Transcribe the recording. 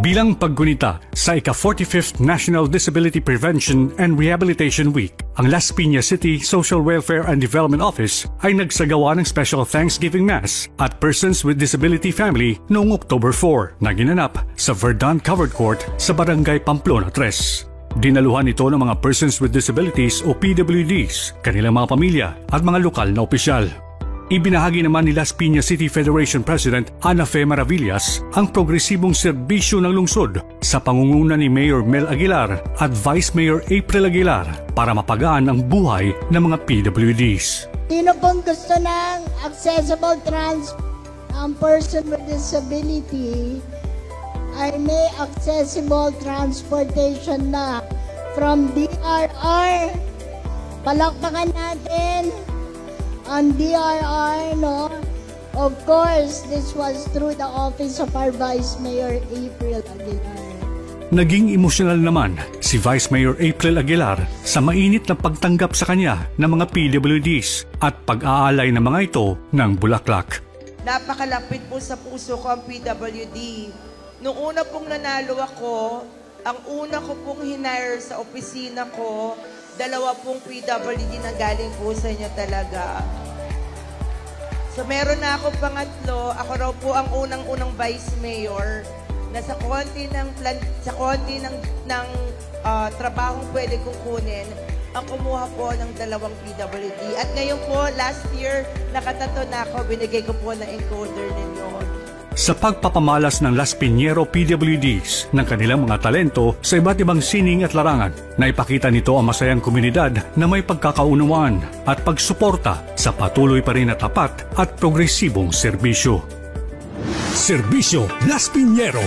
Bilang paggunita sa ika-45th National Disability Prevention and Rehabilitation Week, ang Las Piñas City Social Welfare and Development Office ay nagsagawa ng Special Thanksgiving Mass at Persons with Disability Family noong October 4 na ginanap sa Verdun Covered Court sa Barangay Pamplona 3. Dinaluhan ito ng mga Persons with Disabilities o PWDs, kanilang mga pamilya at mga lokal na opisyal. Ibinahagi naman ni Las Piñas City Federation President Ana Fe Maravillas ang progresibong serbisyo ng lungsod sa pangunguna ni Mayor Mel Aguilar at Vice Mayor April Aguilar para mapagaan ang buhay ng mga PWDs. Sino pong gusto ng accessible person with disability ay may accessible transportation na from DRR. Palakpakan natin on DRR, no? Of course, this was through the office of our Vice Mayor April Aguilar. Naging emosyonal naman si Vice Mayor April Aguilar sa mainit na pagtanggap sa kanya ng mga PWDs at pag-aalay ng mga ito ng bulaklak. Napakalapit po sa puso ko ang PWD. Noong una pong nanalo ako, ang una ko pong hinire sa opisina ko, 2 pong PWD na galing po sa inyo talaga. So meron na ako pangatlo, ako raw po ang unang-unang Vice Mayor na sa konti ng trabahong pwede kong kunin, ang kumuha po ng 2 PWD. At ngayon po, last year, nakatato na ako, binigay ko po na encoder ninyo. Sa pagpapamalas ng Las Piñero PWDs ng kanilang mga talento sa iba't ibang sining at larangan, naipakita nito ang masayang komunidad na may pagkakaunawaan at pagsuporta sa patuloy pa rin na tapat at progresibong serbisyo. Serbisyo Las Piñero.